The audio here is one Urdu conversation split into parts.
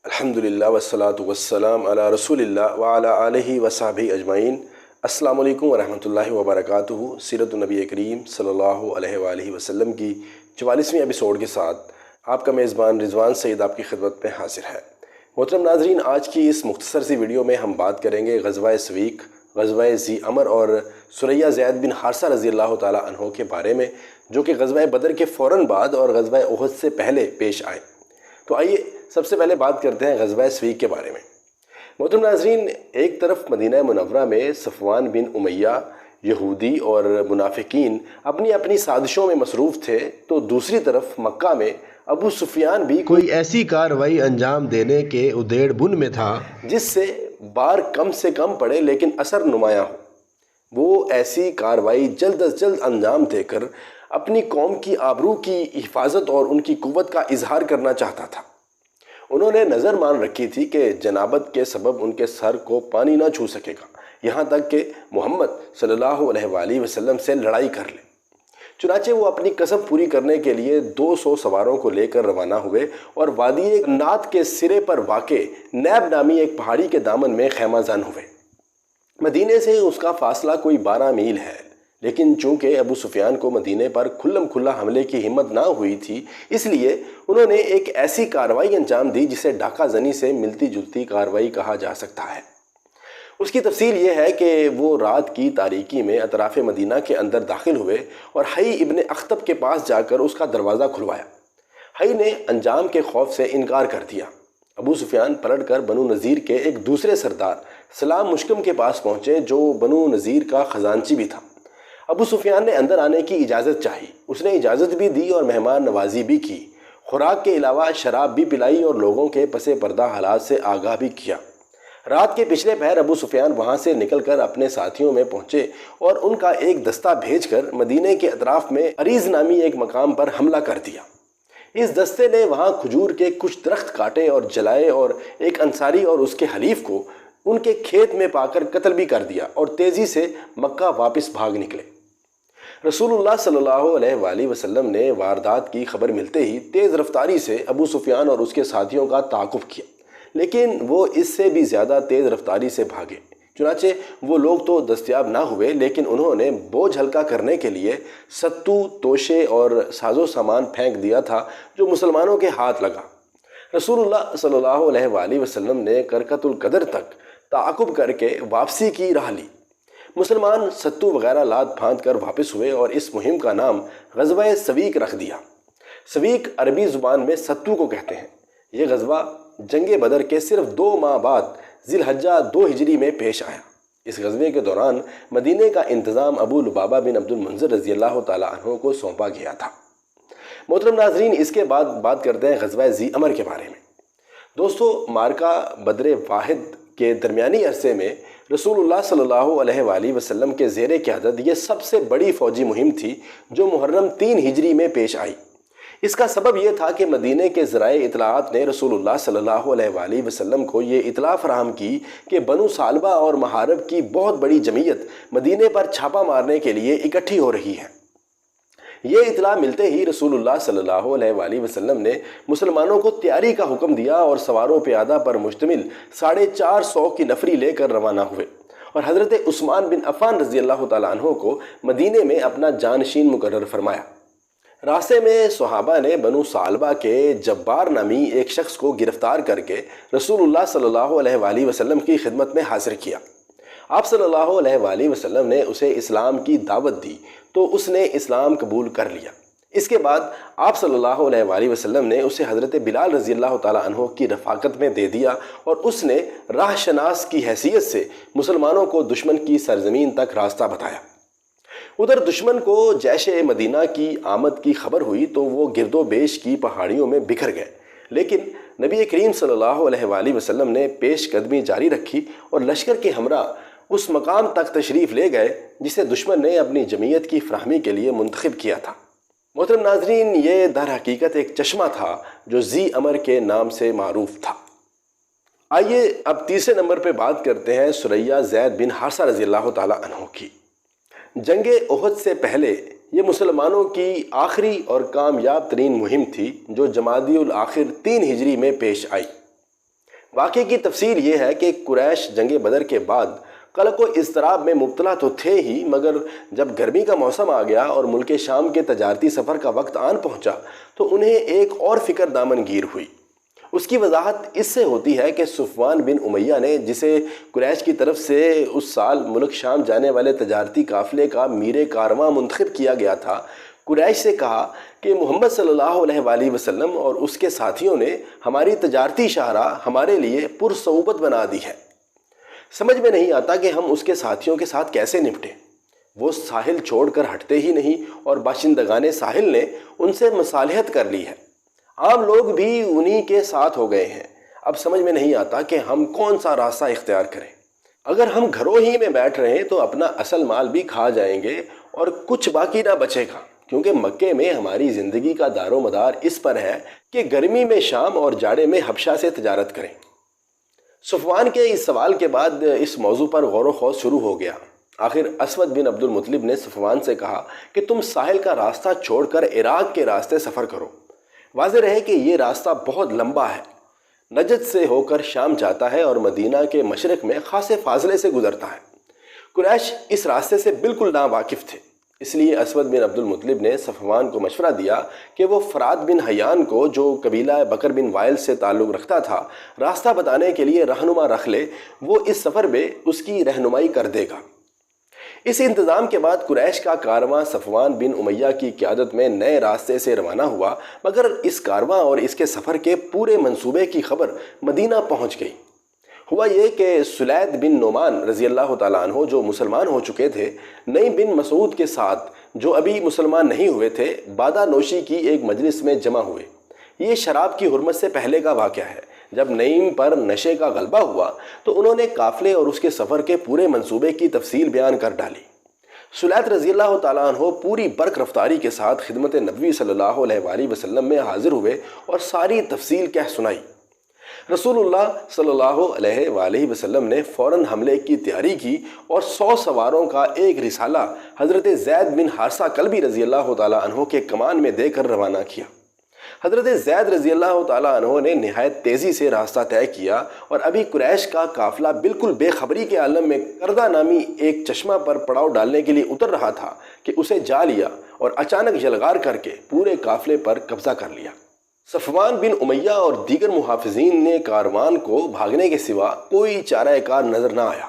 الحمدللہ والصلاة والسلام علی رسول اللہ وعلی آلہ وصحبہ اجمعین۔ السلام علیکم ورحمۃ اللہ وبرکاتہ۔ سیرت النبی کریم صلی اللہ علیہ وآلہ وسلم کی 44ویں ایپیسوڈ کے ساتھ آپ کا میزبان رضوان سعید آپ کی خدمت میں حاضر ہے۔ محترم ناظرین، آج کی اس مختصر سی ویڈیو میں ہم بات کریں گے غزوہ سویق، غزوہ ذی امر اور سریہ زید بن حارثہ رضی اللہ تعالیٰ عنہ کے بارے میں، جو کہ غزوہ بدر کے فوراً بعد اور غزوہ احد سے پہلے پیش آئے۔ تو آئیے سب سے پہلے بات کرتے ہیں غزوہ سویق کے بارے میں۔ محترم ناظرین، ایک طرف مدینہ منورہ میں صفوان بن امیہ، یہودی اور منافقین اپنی اپنی سازشوں میں مصروف تھے، تو دوسری طرف مکہ میں ابو سفیان بھی کوئی ایسی کارروائی انجام دینے کے ادیڑ بن میں تھا جس سے بار کم سے کم پڑے لیکن اثر نمایاں ہو۔ وہ ایسی کارروائی جلد از جلد انجام دے کر اپنی قوم کی آبرو کی حفاظت اور ان کی قوت کا اظہار کرنا چاہتا تھا۔ انہوں نے نظر مان رکھی تھی کہ جنابت کے سبب ان کے سر کو پانی نہ چھو سکے گا، یہاں تک کہ محمد صلی اللہ علیہ وآلہ وسلم سے لڑائی کر لے۔ چنانچہ وہ اپنی قسم پوری کرنے کے لیے 200 سواروں کو لے کر روانہ ہوئے اور وادی نات کے سرے پر واقع نیب نامی ایک پہاڑی کے دامن میں خیمہ زن ہوئے۔ مدینے سے اس کا فاصلہ کوئی 12 میل ہے، لیکن چونکہ ابو سفیان کو مدینے پر کھلم کھلا حملے کی ہمت نہ ہوئی تھی، اس لیے انہوں نے ایک ایسی کارروائی انجام دی جسے ڈاکہ زنی سے ملتی جلتی کارروائی کہا جا سکتا ہے۔ اس کی تفصیل یہ ہے کہ وہ رات کی تاریکی میں اطراف مدینہ کے اندر داخل ہوئے اور حی ابن اخطب کے پاس جا کر اس کا دروازہ کھلوایا۔ حی نے انجام کے خوف سے انکار کر دیا۔ ابو سفیان پلٹ کر بنو نذیر کے ایک دوسرے سردار سلام مشکم کے پاس پہنچے، جو بنو نذیر کا خزانچی بھی تھا۔ ابو سفیان نے اندر آنے کی اجازت چاہی، اس نے اجازت بھی دی اور مہمان نوازی بھی کی، خوراک کے علاوہ شراب بھی پلائی اور لوگوں کے پس پردہ حالات سے آگاہ بھی کیا۔ رات کے پچھلے پہر ابو سفیان وہاں سے نکل کر اپنے ساتھیوں میں پہنچے اور ان کا ایک دستہ بھیج کر مدینے کے اطراف میں عریض نامی ایک مقام پر حملہ کر دیا۔ اس دستے نے وہاں کھجور کے کچھ درخت کاٹے اور جلائے اور ایک انصاری اور اس کے حلیف کو ان کے کھیت میں پا کر قتل بھی کر دیا اور تیزی سے مکہ واپس بھاگ نکلے۔ رسول اللہ صلی اللہ علیہ وآلہ وسلم نے واردات کی خبر ملتے ہی تیز رفتاری سے ابو سفیان اور اس کے ساتھیوں کا تعاقب کیا، لیکن وہ اس سے بھی زیادہ تیز رفتاری سے بھاگے۔ چنانچہ وہ لوگ تو دستیاب نہ ہوئے، لیکن انہوں نے بوجھ ہلکا کرنے کے لیے ستو، توشے اور ساز و سامان پھینک دیا تھا جو مسلمانوں کے ہاتھ لگا۔ رسول اللہ صلی اللہ علیہ وآلہ وسلم نے کرکت القدر تک تعاقب کر کے واپسی کی راہ لی۔ مسلمان ستو وغیرہ لاد پھاند کر واپس ہوئے اور اس مہم کا نام غزوہ سویق رکھ دیا۔ سویق عربی زبان میں ستو کو کہتے ہیں۔ یہ غزوہ جنگ بدر کے صرف 2 ماہ بعد ذی الحجہ 2 ہجری میں پیش آیا۔ اس غزوے کے دوران مدینے کا انتظام ابو لبابہ بن عبد المنذر رضی اللہ تعالیٰ عنہ کو سونپا گیا تھا۔ محترم ناظرین، اس کے بعد بات کرتے ہیں غزوہ ذی امر کے بارے میں۔ دوستو، مارکہ بدر واحد کے درمیانی عرصے میں رسول اللہ صلی اللہ علیہ وآلہ وسلم کے زیر قیادت یہ سب سے بڑی فوجی مہم تھی جو محرم 3 ہجری میں پیش آئی۔ اس کا سبب یہ تھا کہ مدینے کے ذرائع اطلاعات نے رسول اللہ صلی اللہ علیہ وآلہ وسلم کو یہ اطلاع فراہم کی کہ بنو سالبہ اور محارب کی بہت بڑی جمعیت مدینے پر چھاپا مارنے کے لیے اکٹھی ہو رہی ہے۔ یہ اطلاع ملتے ہی رسول اللہ صلی اللہ علیہ وآلہ وسلم نے مسلمانوں کو تیاری کا حکم دیا اور سواروں پیادہ پر مشتمل 450 کی نفری لے کر روانہ ہوئے اور حضرت عثمان بن عفان رضی اللہ تعالیٰ عنہ کو مدینے میں اپنا جانشین مقرر فرمایا۔ راستے میں صحابہ نے بنو سالبہ کے جبار نامی ایک شخص کو گرفتار کر کے رسول اللہ صلی اللہ علیہ وآلہ وسلم کی خدمت میں حاضر کیا۔ آپ صلی اللہ علیہ وآلہ وسلم نے اسے اسلام کی دعوت دی تو اس نے اسلام قبول کر لیا۔ اس کے بعد آپ صلی اللہ علیہ وآلہ وسلم نے اسے حضرت بلال رضی اللہ تعالیٰ عنہ کی رفاقت میں دے دیا اور اس نے راہ شناس کی حیثیت سے مسلمانوں کو دشمن کی سرزمین تک راستہ بتایا۔ ادھر دشمن کو جیش مدینہ کی آمد کی خبر ہوئی تو وہ گرد و بیش کی پہاڑیوں میں بکھر گئے، لیکن نبی کریم صلی اللہ علیہ وآلہ وسلم نے پیش قدمی جاری رکھی اور لشکر کے ہمراہ اس مقام تک تشریف لے گئے جسے دشمن نے اپنی جمعیت کی فراہمی کے لیے منتخب کیا تھا۔ محترم ناظرین، یہ در حقیقت ایک چشمہ تھا جو ذی امر کے نام سے معروف تھا۔ آئیے اب تیسرے نمبر پہ بات کرتے ہیں سریہ زید بن حارثہ رضی اللہ تعالیٰ عنہ کی۔ جنگ احد سے پہلے یہ مسلمانوں کی آخری اور کامیاب ترین مہم تھی جو جمادی الاخر 3 ہجری میں پیش آئی۔ واقعے کی تفصیل یہ ہے کہ قریش جنگ بدر کے بعد قلق و اضطراب میں مبتلا تو تھے ہی، مگر جب گرمی کا موسم آ گیا اور ملک شام کے تجارتی سفر کا وقت آن پہنچا تو انہیں ایک اور فکر دامن گیر ہوئی۔ اس کی وضاحت اس سے ہوتی ہے کہ صفوان بن امیہ نے، جسے قریش کی طرف سے اس سال ملک شام جانے والے تجارتی قافلے کا میر کارواں منتخب کیا گیا تھا، قریش سے کہا کہ محمد صلی اللہ علیہ وآلہ وسلم اور اس کے ساتھیوں نے ہماری تجارتی شاہراہ ہمارے لیے پرصعوبت بنا دی ہے۔ سمجھ میں نہیں آتا کہ ہم اس کے ساتھیوں کے ساتھ کیسے نپٹیں۔ وہ ساحل چھوڑ کر ہٹتے ہی نہیں اور باشندگان ساحل نے ان سے مصالحت کر لی ہے۔ عام لوگ بھی انہی کے ساتھ ہو گئے ہیں۔ اب سمجھ میں نہیں آتا کہ ہم کون سا راستہ اختیار کریں۔ اگر ہم گھروں ہی میں بیٹھ رہے تو اپنا اصل مال بھی کھا جائیں گے اور کچھ باقی نہ بچے گا، کیونکہ مکے میں ہماری زندگی کا دار و مدار اس پر ہے کہ گرمی میں شام اور جاڑے میں حبشہ سے تجارت کریں۔ صفوان کے اس سوال کے بعد اس موضوع پر غور و خوض شروع ہو گیا۔ آخر اسود بن عبد المطلب نے صفوان سے کہا کہ تم ساحل کا راستہ چھوڑ کر عراق کے راستے سفر کرو۔ واضح رہے کہ یہ راستہ بہت لمبا ہے، نجد سے ہو کر شام جاتا ہے اور مدینہ کے مشرق میں خاصے فاصلے سے گزرتا ہے۔ قریش اس راستے سے بالکل ناواقف تھے، اس لیے اسود بن عبد المطلب نے صفوان کو مشورہ دیا کہ وہ فرات بن حیان کو، جو قبیلہ بکر بن وائل سے تعلق رکھتا تھا، راستہ بتانے کے لیے رہنما رکھ لے، وہ اس سفر میں اس کی رہنمائی کر دے گا۔ اس انتظام کے بعد قریش کا کارواں صفوان بن امیہ کی قیادت میں نئے راستے سے روانہ ہوا، مگر اس کارواں اور اس کے سفر کے پورے منصوبے کی خبر مدینہ پہنچ گئی۔ ہوا یہ کہ سلید بن نعمان رضی اللہ تعالیٰ عنہ، جو مسلمان ہو چکے تھے، نعیم بن مسعود کے ساتھ، جو ابھی مسلمان نہیں ہوئے تھے، بادہ نوشی کی ایک مجلس میں جمع ہوئے۔ یہ شراب کی حرمت سے پہلے کا واقعہ ہے۔ جب نعیم پر نشے کا غلبہ ہوا تو انہوں نے قافلے اور اس کے سفر کے پورے منصوبے کی تفصیل بیان کر ڈالی۔ سلید رضی اللہ تعالیٰ عنہ پوری برق رفتاری کے ساتھ خدمت نبوی صلی اللہ علیہ وآلہ وسلم میں حاضر ہوئے اور ساری تفصیل کہہ سنائی۔ رسول اللہ صلی اللہ علیہ وآلہ وسلم نے فوراً حملے کی تیاری کی اور 100 سواروں کا ایک رسالہ حضرت زید بن حارثہ کلبی رضی اللہ تعالیٰ عنہ کے کمان میں دے کر روانہ کیا۔ حضرت زید رضی اللہ تعالیٰ عنہ نے نہایت تیزی سے راستہ طے کیا اور ابھی قریش کا قافلہ بالکل بے خبری کے عالم میں کردہ نامی ایک چشمہ پر پڑاؤ ڈالنے کے لیے اتر رہا تھا کہ اسے جا لیا اور اچانک یلغار کر کے پورے قافلے پر قبضہ کر لیا۔ صفوان بن امیہ اور دیگر محافظین نے کاروان کو بھاگنے کے سوا کوئی چارہ کار نظر نہ آیا۔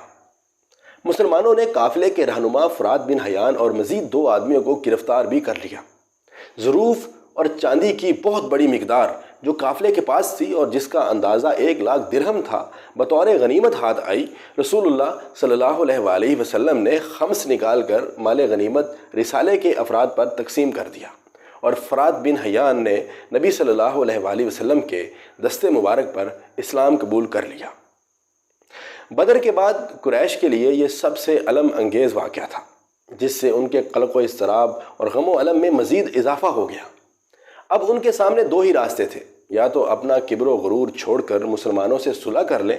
مسلمانوں نے قافلے کے رہنما فرات بن حیان اور مزید 2 آدمیوں کو گرفتار بھی کر لیا۔ ظروف اور چاندی کی بہت بڑی مقدار جو قافلے کے پاس تھی اور جس کا اندازہ 1 لاکھ درہم تھا، بطور غنیمت ہاتھ آئی۔ رسول اللہ صلی اللہ علیہ وآلہ وسلم نے خمس نکال کر مال غنیمت رسالے کے افراد پر تقسیم کر دیا اور فرات بن حیان نے نبی صلی اللہ علیہ وآلہ وسلم کے دستے مبارک پر اسلام قبول کر لیا۔ بدر کے بعد قریش کے لیے یہ سب سے الم انگیز واقعہ تھا، جس سے ان کے قلق و اضطراب اور غم و الم میں مزید اضافہ ہو گیا۔ اب ان کے سامنے 2 ہی راستے تھے، یا تو اپنا کبر و غرور چھوڑ کر مسلمانوں سے صلح کر لیں،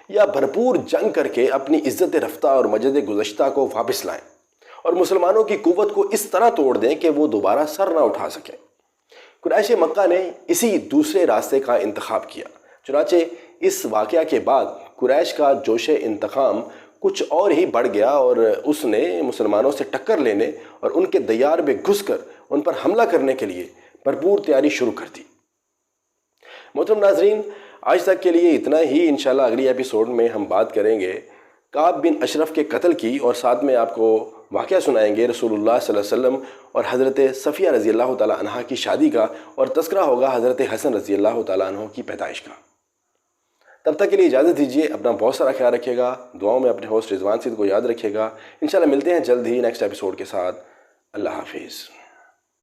یا بھرپور جنگ کر کے اپنی عزت رفتہ اور مجد گزشتہ کو واپس لائیں اور مسلمانوں کی قوت کو اس طرح توڑ دیں کہ وہ دوبارہ سر نہ اٹھا سکیں۔ قریش مکہ نے اسی دوسرے راستے کا انتخاب کیا۔ چنانچہ اس واقعہ کے بعد قریش کا جوش انتقام کچھ اور ہی بڑھ گیا اور اس نے مسلمانوں سے ٹکر لینے اور ان کے دیار میں گھس کر ان پر حملہ کرنے کے لیے بھرپور تیاری شروع کر دی۔ محترم ناظرین، آج تک کے لیے اتنا ہی۔ انشاءاللہ اگلی ایپیسوڈ میں ہم بات کریں گے کعب بن اشرف کے قتل کی، اور ساتھ میں آپ کو واقعہ سنائیں گے رسول اللہ صلی اللہ علیہ وسلم اور حضرت صفیہ رضی اللہ تعالیٰ عنہ کی شادی کا، اور تذکرہ ہوگا حضرت حسن رضی اللہ تعالیٰ عنہ کی پیدائش کا۔ تب تک کے لیے اجازت دیجیے، اپنا بہت سارا خیال رکھیے گا، دعاؤں میں اپنے ہوسٹ رضوان سید کو یاد رکھیے گا۔ انشاءاللہ ملتے ہیں جلد ہی نیکسٹ ایپیسوڈ کے ساتھ۔ اللہ حافظ۔